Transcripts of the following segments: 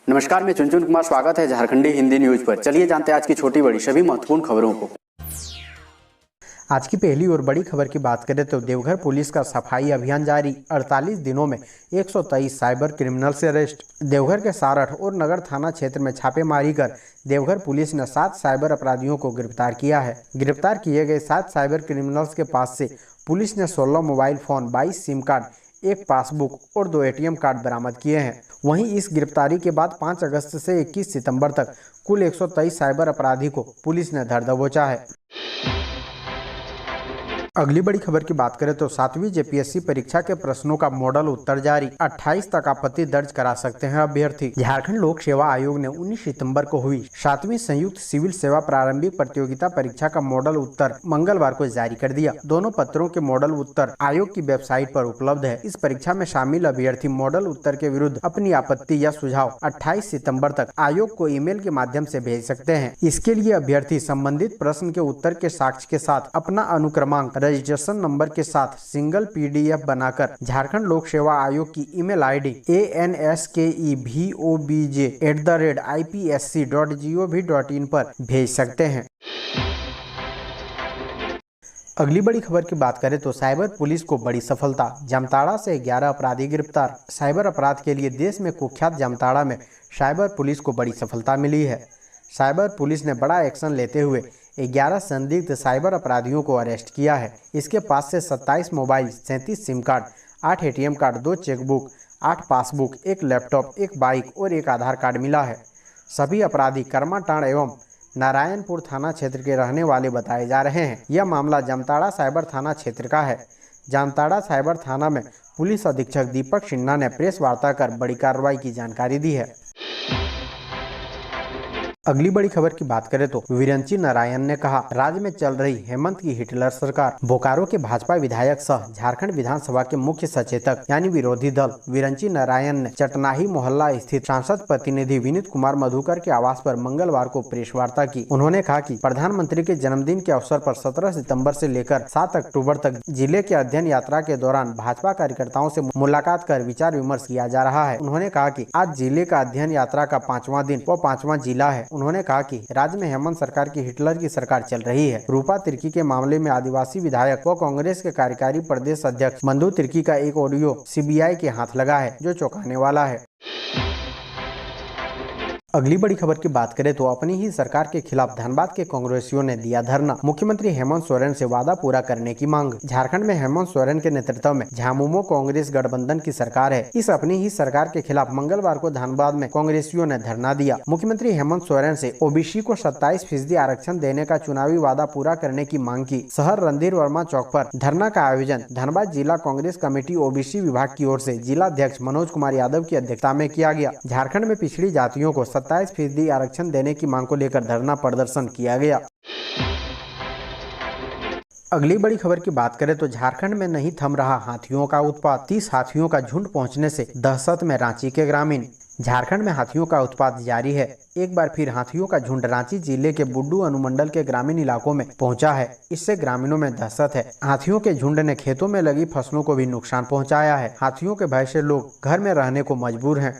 नमस्कार, मैं चुनचुन कुमार। स्वागत है झारखंडी हिंदी न्यूज पर। चलिए जानते हैं आज की छोटी बड़ी सभी महत्वपूर्ण खबरों को। आज की पहली और बड़ी खबर की बात करें तो देवघर पुलिस का सफाई अभियान जारी। 48 दिनों में 123 साइबर क्रिमिनल से अरेस्ट। देवघर के सारठ और नगर थाना क्षेत्र में छापेमारी कर देवघर पुलिस ने 7 साइबर अपराधियों को गिरफ्तार किया है। गिरफ्तार किए गए 7 साइबर क्रिमिनल्स के पास से पुलिस ने 16 मोबाइल फोन, 22 सिम कार्ड, एक पासबुक और 2 ATM कार्ड बरामद किए हैं। वहीं इस गिरफ्तारी के बाद 5 अगस्त से 21 सितंबर तक कुल 123 साइबर अपराधी को पुलिस ने धर दबोचा है। अगली बड़ी खबर की बात करें तो 7वीं JPSC परीक्षा के प्रश्नों का मॉडल उत्तर जारी। 28 तक आपत्ति दर्ज करा सकते हैं अभ्यर्थी। झारखंड लोक सेवा आयोग ने 19 सितंबर को हुई 7वीं संयुक्त सिविल सेवा प्रारंभिक प्रतियोगिता परीक्षा का मॉडल उत्तर मंगलवार को जारी कर दिया। दोनों पत्रों के मॉडल उत्तर आयोग की वेबसाइट पर उपलब्ध है। इस परीक्षा में शामिल अभ्यर्थी मॉडल उत्तर के विरुद्ध अपनी आपत्ति या सुझाव 28 सितम्बर तक आयोग को ईमेल के माध्यम से भेज सकते हैं। इसके लिए अभ्यर्थी संबंधित प्रश्न के उत्तर के साक्ष्य के साथ अपना अनुक्रमांक, रजिस्ट्रेशन नंबर के साथ सिंगल PDF बनाकर झारखंड लोक सेवा आयोग की ईमेल ID anskevobj@ipsc.gov.in पर भेज सकते हैं। अगली बड़ी खबर की बात करें तो साइबर पुलिस को बड़ी सफलता। जामताड़ा से 11 अपराधी गिरफ्तार। साइबर अपराध के लिए देश में कुख्यात जामताड़ा में साइबर पुलिस को बड़ी सफलता मिली है। साइबर पुलिस ने बड़ा एक्शन लेते हुए 11 संदिग्ध साइबर अपराधियों को अरेस्ट किया है। इसके पास से 27 mobile, 37 SIM card, 8 ATM card, 2 chequebook, 8 passbook, 1 laptop, 1 bike और 1 आधार कार्ड मिला है। सभी अपराधी करमाटांड़ एवं नारायणपुर थाना क्षेत्र के रहने वाले बताए जा रहे हैं। यह मामला जामताड़ा साइबर थाना क्षेत्र का है। जामताड़ा साइबर थाना में पुलिस अधीक्षक दीपक सिन्हा ने प्रेस वार्ता कर बड़ी कार्रवाई की जानकारी दी है। अगली बड़ी खबर की बात करें तो विरंची नारायण ने कहा, राज्य में चल रही हेमंत की हिटलर सरकार। बोकारो के भाजपा विधायक सह झारखंड विधानसभा के मुख्य सचेतक यानी विरोधी दल विरंची नारायण ने चटनाही मोहल्ला स्थित सांसद प्रतिनिधि विनीत कुमार मधुकर के आवास पर मंगलवार को प्रेस वार्ता की। उन्होंने कहा कि प्रधानमंत्री के जन्मदिन के अवसर पर 17 सितम्बर से लेकर 7 अक्टूबर तक जिले के अध्ययन यात्रा के दौरान भाजपा कार्यकर्ताओं से मुलाकात कर विचार विमर्श किया जा रहा है। उन्होंने कहा कि आज जिले का अध्ययन यात्रा का 5वां दिन व 5वां जिला है। उन्होंने कहा कि राज्य में हेमंत सरकार की हिटलर की सरकार चल रही है। रूपा तिर्की के मामले में आदिवासी विधायक व कांग्रेस के कार्यकारी प्रदेश अध्यक्ष मंदू तिर्की का एक ऑडियो CBI के हाथ लगा है, जो चौंकाने वाला है। अगली बड़ी खबर की बात करें तो अपनी ही सरकार के खिलाफ धनबाद के कांग्रेसियों ने दिया धरना। मुख्यमंत्री हेमंत सोरेन से वादा पूरा करने की मांग। झारखंड में हेमंत सोरेन के नेतृत्व में झामुमो कांग्रेस गठबंधन की सरकार है। इस अपनी ही सरकार के खिलाफ मंगलवार को धनबाद में कांग्रेसियों ने धरना दिया। मुख्यमंत्री हेमंत सोरेन से OBC को 27% आरक्षण देने का चुनावी वादा पूरा करने की मांग की। शहर रणधीर वर्मा चौक पर धरना का आयोजन धनबाद जिला कांग्रेस कमेटी OBC विभाग की ओर से जिला अध्यक्ष मनोज कुमार यादव की अध्यक्षता में किया गया। झारखंड में पिछड़ी जातियों को 27% आरक्षण देने की मांग को लेकर धरना प्रदर्शन किया गया। अगली बड़ी खबर की बात करें तो झारखंड में नहीं थम रहा हाथियों का उत्पात। 30 हाथियों का झुंड पहुंचने से दहशत में रांची के ग्रामीण। झारखंड में हाथियों का उत्पात जारी है। एक बार फिर हाथियों का झुंड रांची जिले के बुड्डू अनुमंडल के ग्रामीण इलाकों में पहुंचा है। इससे ग्रामीणों में दहशत है। हाथियों के झुंड ने खेतों में लगी फसलों को भी नुकसान पहुंचाया है। हाथियों के भय से लोग घर में रहने को मजबूर हैं।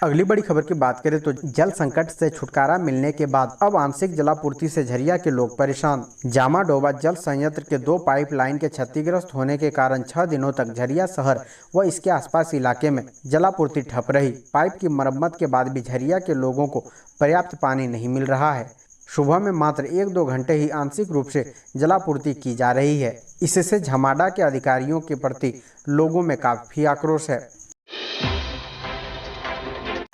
अगली बड़ी खबर की बात करें तो जल संकट से छुटकारा मिलने के बाद अब आंशिक जलापूर्ति से झरिया के लोग परेशान। जामा डोबा जल संयंत्र के 2 पाइपलाइन के क्षतिग्रस्त होने के कारण 6 दिनों तक झरिया शहर व इसके आसपास इलाके में जलापूर्ति ठप रही। पाइप की मरम्मत के बाद भी झरिया के लोगों को पर्याप्त पानी नहीं मिल रहा है। सुबह में मात्र 1-2 घंटे ही आंशिक रूप से जलापूर्ति की जा रही है। इससे झमाडा के अधिकारियों के प्रति लोगों में काफी आक्रोश है।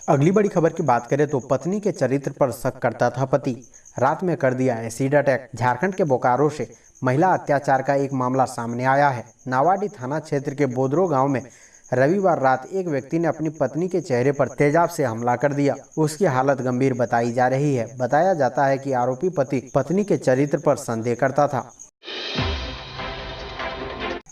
अगली बड़ी खबर की बात करें तो पत्नी के चरित्र पर शक करता था पति, रात में कर दिया एसिड अटैक। झारखंड के बोकारो से महिला अत्याचार का एक मामला सामने आया है। नावाडी थाना क्षेत्र के बोदरो गांव में रविवार रात एक व्यक्ति ने अपनी पत्नी के चेहरे पर तेजाब से हमला कर दिया। उसकी हालत गंभीर बताई जा रही है। बताया जाता है कि आरोपी पति पत्नी के चरित्र पर संदेह करता था।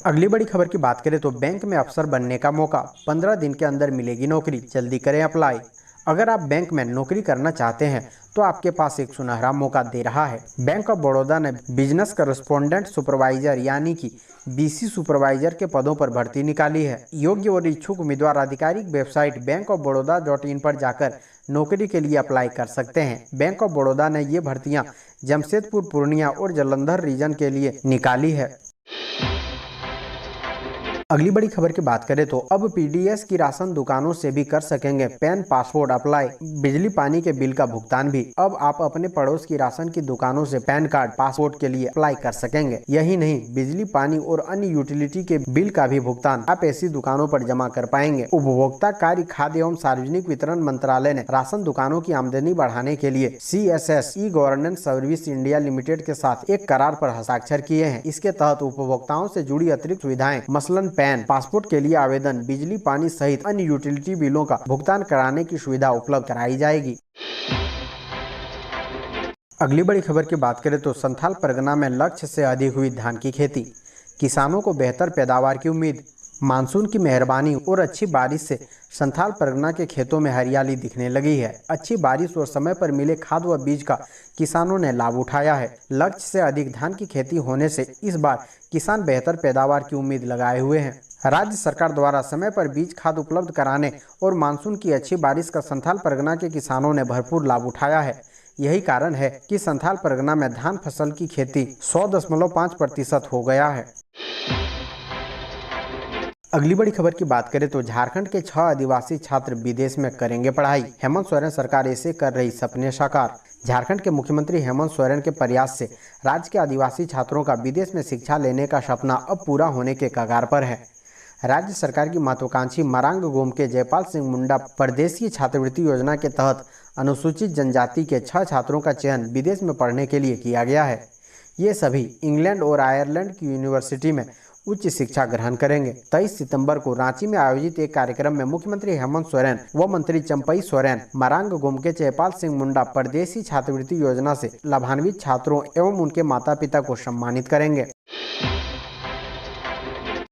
अगली बड़ी खबर की बात करें तो बैंक में अफसर बनने का मौका, 15 दिन के अंदर मिलेगी नौकरी, जल्दी करें अप्लाई। अगर आप बैंक में नौकरी करना चाहते हैं तो आपके पास एक सुनहरा मौका दे रहा है। बैंक ऑफ बड़ौदा ने बिजनेस करस्पॉन्डेंट सुपरवाइजर यानी कि बीसी सुपरवाइजर के पदों पर भर्ती निकाली है। योग्य और इच्छुक उम्मीदवार आधिकारिक वेबसाइट bankofbaroda.in पर जाकर नौकरी के लिए अप्लाई कर सकते हैं। बैंक ऑफ बड़ौदा ने ये भर्तियां जमशेदपुर, पूर्णिया और जालंधर रीजन के लिए निकाली है। अगली बड़ी खबर की बात करें तो अब पीडीएस की राशन दुकानों से भी कर सकेंगे पैन पासपोर्ट अप्लाई, बिजली पानी के बिल का भुगतान भी। अब आप अपने पड़ोस की राशन की दुकानों से पैन कार्ड, पासपोर्ट के लिए अप्लाई कर सकेंगे। यही नहीं, बिजली पानी और अन्य यूटिलिटी के बिल का भी भुगतान आप ऐसी दुकानों पर जमा कर पाएंगे। उपभोक्ता कार्य, खाद्य एवं सार्वजनिक वितरण मंत्रालय ने राशन दुकानों की आमदनी बढ़ाने के लिए CSS e governance service India limited के साथ एक करार पर हस्ताक्षर किए हैं। इसके तहत उपभोक्ताओं से जुड़ी अतिरिक्त सुविधाएं मसलन पैन, पासपोर्ट के लिए आवेदन, बिजली पानी सहित अन्य यूटिलिटी बिलों का भुगतान कराने की सुविधा उपलब्ध कराई जाएगी। अगली बड़ी खबर की बात करें तो संथाल परगना में लक्ष्य से अधिक हुई धान की खेती, किसानों को बेहतर पैदावार की उम्मीद। मानसून की मेहरबानी और अच्छी बारिश से संथाल परगना के खेतों में हरियाली दिखने लगी है। अच्छी बारिश और समय पर मिले खाद व बीज का किसानों ने लाभ उठाया है। लक्ष्य से अधिक धान की खेती होने से इस बार किसान बेहतर पैदावार की उम्मीद लगाए हुए हैं। राज्य सरकार द्वारा समय पर बीज खाद उपलब्ध कराने और मानसून की अच्छी बारिश का संथाल परगना के किसानों ने भरपूर लाभ उठाया है। यही कारण है कि संथाल परगना में धान फसल की खेती 100.5% हो गया है। अगली बड़ी खबर की बात करें तो झारखंड के 6 आदिवासी छात्र विदेश में करेंगे पढ़ाई, हेमंत सोरेन सरकार ऐसे कर रही सपने साकार। झारखंड के मुख्यमंत्री हेमंत सोरेन के प्रयास से राज्य के आदिवासी छात्रों का विदेश में शिक्षा लेने का सपना अब पूरा होने के कगार पर है। राज्य सरकार की महत्वाकांक्षी मरांग गोम के जयपाल सिंह मुंडा परदेशीय छात्रवृत्ति योजना के तहत अनुसूचित जनजाति के 6 छात्रों का चयन विदेश में पढ़ने के लिए किया गया है। ये सभी इंग्लैंड और आयरलैंड की यूनिवर्सिटी में उच्च शिक्षा ग्रहण करेंगे। 23 सितंबर को रांची में आयोजित एक कार्यक्रम में मुख्यमंत्री हेमंत सोरेन व मंत्री चंपई सोरेन मरांग गोम के जयपाल सिंह मुंडा परदेशी छात्रवृत्ति योजना से लाभान्वित छात्रों एवं उनके माता पिता को सम्मानित करेंगे।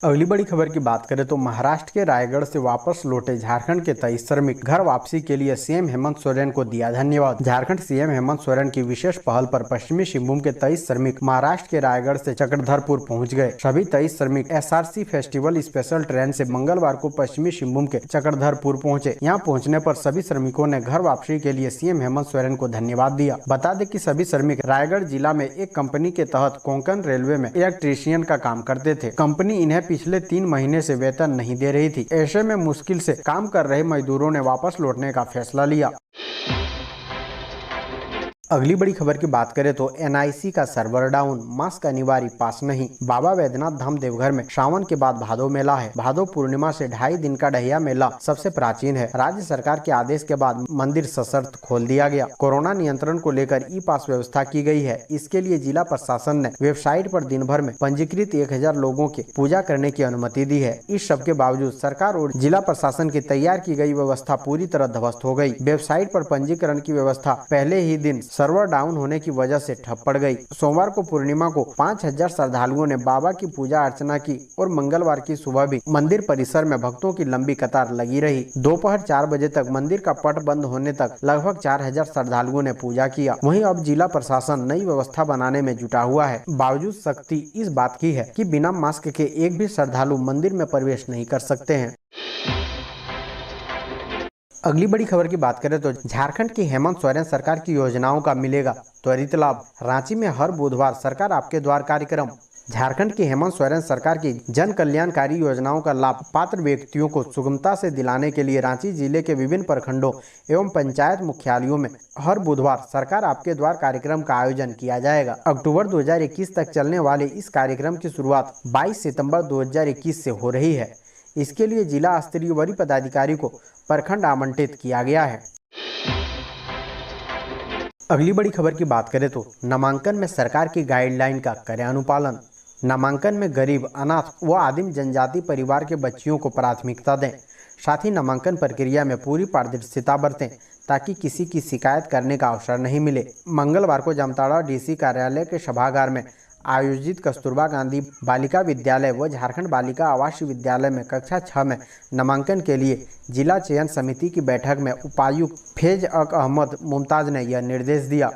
अगली बड़ी खबर की बात करें तो महाराष्ट्र के रायगढ़ से वापस लौटे झारखंड के 23 श्रमिक, घर वापसी के लिए सीएम हेमंत सोरेन को दिया धन्यवाद। झारखंड सीएम हेमंत सोरेन की विशेष पहल पर पश्चिमी सिंहभूम के 23 श्रमिक महाराष्ट्र के रायगढ़ से चक्रधरपुर पहुंच गए। सभी 23 श्रमिक SRC फेस्टिवल स्पेशल ट्रेन से मंगलवार को पश्चिमी सिंहभूम के चक्रधरपुर पहुंचे। यहां पहुंचने पर सभी श्रमिकों ने घर वापसी के लिए सीएम हेमंत सोरेन को धन्यवाद दिया। बता दें कि सभी श्रमिक रायगढ़ जिला में एक कंपनी के तहत कोंकण रेलवे में इलेक्ट्रीशियन का काम करते थे। कंपनी इन्हें पिछले 3 महीने से वेतन नहीं दे रही थी। ऐसे में मुश्किल से काम कर रहे मजदूरों ने वापस लौटने का फैसला लिया। अगली बड़ी खबर की बात करें तो NIC का सर्वर डाउन, मास्क अनिवार्य, पास नहीं। बाबा वैद्यनाथ धाम देवघर में श्रावण के बाद भादो मेला है। भादो पूर्णिमा से 2.5 दिन का ढैया मेला सबसे प्राचीन है। राज्य सरकार के आदेश के बाद मंदिर सशर्त खोल दिया गया। कोरोना नियंत्रण को लेकर ई-पास व्यवस्था की गई है। इसके लिए जिला प्रशासन ने वेबसाइट पर दिन भर में पंजीकृत 1000 लोगों के पूजा करने की अनुमति दी है। इस सब के बावजूद सरकार और जिला प्रशासन की तैयार की गई व्यवस्था पूरी तरह ध्वस्त हो गई। वेबसाइट पर पंजीकरण की व्यवस्था पहले ही दिन सर्वर डाउन होने की वजह से ठप पड़ गई। सोमवार को पूर्णिमा को 5000 श्रद्धालुओं ने बाबा की पूजा अर्चना की और मंगलवार की सुबह भी मंदिर परिसर में भक्तों की लंबी कतार लगी रही। दोपहर 4 बजे तक मंदिर का पट बंद होने तक लगभग 4000 श्रद्धालुओं ने पूजा किया। वहीं अब जिला प्रशासन नई व्यवस्था बनाने में जुटा हुआ है। बावजूद सख्ती इस बात की है कि बिना मास्क के एक भी श्रद्धालु मंदिर में प्रवेश नहीं कर सकते हैं। अगली बड़ी खबर की बात करें तो झारखंड की हेमंत सोरेन सरकार की योजनाओं का मिलेगा त्वरित लाभ। रांची में हर बुधवार सरकार आपके द्वार कार्यक्रम। झारखंड की हेमंत सोरेन सरकार की जन कल्याणकारी योजनाओं का लाभ पात्र व्यक्तियों को सुगमता से दिलाने के लिए रांची जिले के विभिन्न प्रखंडों एवं पंचायत मुख्यालयों में हर बुधवार सरकार आपके द्वार कार्यक्रम का आयोजन किया जाएगा। अक्टूबर 2021 तक चलने वाले इस कार्यक्रम की शुरुआत 22 सितंबर 2021 से हो रही है। इसके लिए जिला स्तरीय वरीय पदाधिकारी को प्रखंड आवंटित किया गया है। अगली बड़ी खबर की बात करें तो नामांकन में सरकार की गाइडलाइन का करें अनुपालन। नामांकन में गरीब, अनाथ व आदिम जनजाति परिवार के बच्चियों को प्राथमिकता दें। साथ ही नामांकन प्रक्रिया में पूरी पारदर्शिता बरतें ताकि किसी की शिकायत करने का अवसर नहीं मिले। मंगलवार को जामताड़ा DC कार्यालय के सभागार में आयोजित कस्तूरबा गांधी बालिका विद्यालय व झारखंड बालिका आवासीय विद्यालय में कक्षा 6 में नामांकन के लिए जिला चयन समिति की बैठक में उपायुक्त फैज अक अहमद मुमताज ने यह निर्देश दिया।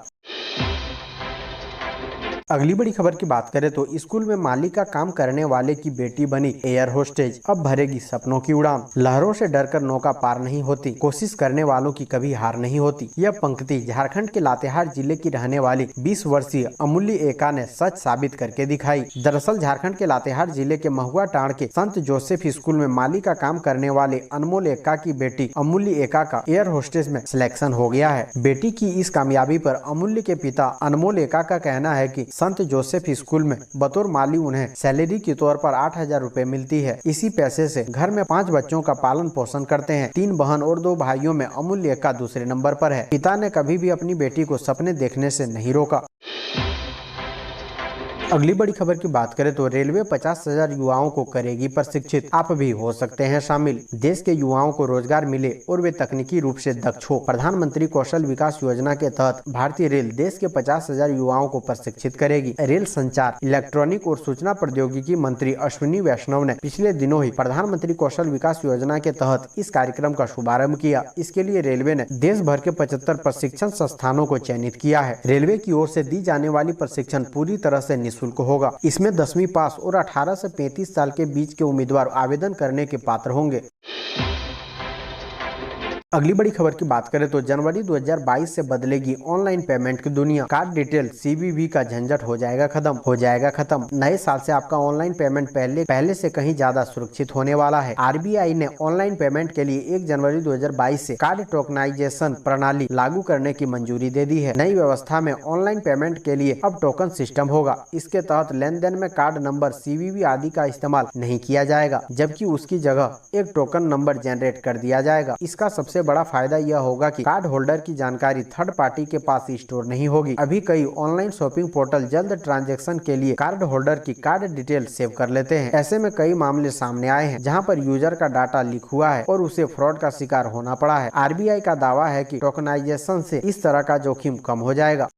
अगली बड़ी खबर की बात करें तो स्कूल में माली का काम करने वाले की बेटी बनी एयर होस्टेज, अब भरेगी सपनों की उड़ान। लहरों से डरकर नौका पार नहीं होती, कोशिश करने वालों की कभी हार नहीं होती। यह पंक्ति झारखंड के लातेहार जिले की रहने वाली 20 वर्षीय अमूल्य एका ने सच साबित करके दिखाई। दरअसल झारखंड के लातेहार जिले के महुआ टांड़ के संत जोसेफ स्कूल में माली का काम करने वाले अनमोल एका की बेटी अमूल्य एका का एयर होस्टेज में सिलेक्शन हो गया है। बेटी की इस कामयाबी पर अमूल्य के पिता अनमोल एका का कहना है कि संत जोसेफ स्कूल में बतौर माली उन्हें सैलरी के तौर पर 8,000 रुपए मिलती है। इसी पैसे से घर में 5 बच्चों का पालन पोषण करते हैं। 3 बहन और 2 भाइयों में अमूल्य एका दूसरे नंबर पर है। पिता ने कभी भी अपनी बेटी को सपने देखने से नहीं रोका। अगली बड़ी खबर की बात करें तो रेलवे 50,000 युवाओं को करेगी प्रशिक्षित, आप भी हो सकते हैं शामिल। देश के युवाओं को रोजगार मिले और वे तकनीकी रूप से दक्ष हो। प्रधानमंत्री कौशल विकास योजना के तहत भारतीय रेल देश के 50,000 युवाओं को प्रशिक्षित करेगी। रेल संचार, इलेक्ट्रॉनिक और सूचना प्रौद्योगिकी मंत्री अश्विनी वैष्णव ने पिछले दिनों ही प्रधानमंत्री कौशल विकास योजना के तहत इस कार्यक्रम का शुभारंभ किया। इसके लिए रेलवे ने देश भर के 75 प्रशिक्षण संस्थानों को चयनित किया है। रेलवे की ओर से दी जाने वाली प्रशिक्षण पूरी तरह से निःशुल्क होगा। इसमें 10वीं पास और 18 से 35 साल के बीच के उम्मीदवार आवेदन करने के पात्र होंगे। अगली बड़ी खबर की बात करें तो जनवरी 2022 से बदलेगी ऑनलाइन पेमेंट की दुनिया। कार्ड डिटेल CVV का झंझट हो जाएगा खत्म। नए साल से आपका ऑनलाइन पेमेंट पहले से कहीं ज्यादा सुरक्षित होने वाला है। RBI ने ऑनलाइन पेमेंट के लिए 1 जनवरी 2022 से कार्ड टोकनाइजेशन प्रणाली लागू करने की मंजूरी दे दी है। नई व्यवस्था में ऑनलाइन पेमेंट के लिए अब टोकन सिस्टम होगा। इसके तहत लेन देन में कार्ड नंबर, CVV आदि का इस्तेमाल नहीं किया जाएगा, जबकि उसकी जगह एक टोकन नंबर जनरेट कर दिया जाएगा। इसका सबसे बड़ा फायदा यह होगा कि कार्ड होल्डर की जानकारी थर्ड पार्टी के पास स्टोर नहीं होगी। अभी कई ऑनलाइन शॉपिंग पोर्टल जल्द ट्रांजैक्शन के लिए कार्ड होल्डर की कार्ड डिटेल सेव कर लेते हैं। ऐसे में कई मामले सामने आए हैं जहां पर यूजर का डाटा लीक हुआ है और उसे फ्रॉड का शिकार होना पड़ा है। RBI का दावा है कि टोकनाइजेशन से इस तरह का जोखिम कम हो जाएगा।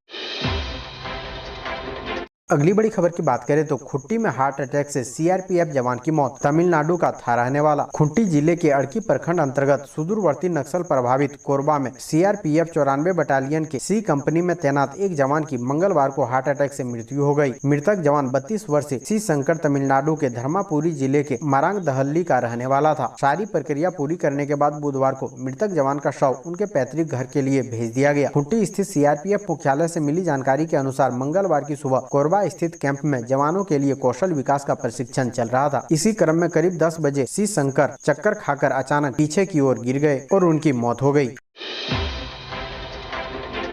अगली बड़ी खबर की बात करें तो खुट्टी में हार्ट अटैक से CRPF जवान की मौत। तमिलनाडु का था रहने वाला खुट्टी जिले के अड़की प्रखंड अंतर्गत सुदूरवर्ती नक्सल प्रभावित कोरबा में CRPF 94 बटालियन के C कंपनी में तैनात एक जवान की मंगलवार को हार्ट अटैक से मृत्यु हो गई। मृतक जवान 32 वर्षीय C शंकर तमिलनाडु के धर्मापुरी जिले के मरांग दहल्ली का रहने वाला था। सारी प्रक्रिया पूरी करने के बाद बुधवार को मृतक जवान का शव उनके पैतृक घर के लिए भेज दिया गया। खुट्टी स्थित CRPF मुख्यालय से मिली जानकारी के अनुसार मंगलवार की सुबह कोरबा स्थित कैंप में जवानों के लिए कौशल विकास का प्रशिक्षण चल रहा था। इसी क्रम में करीब 10 बजे C शंकर चक्कर खाकर अचानक पीछे की ओर गिर गए और उनकी मौत हो गई।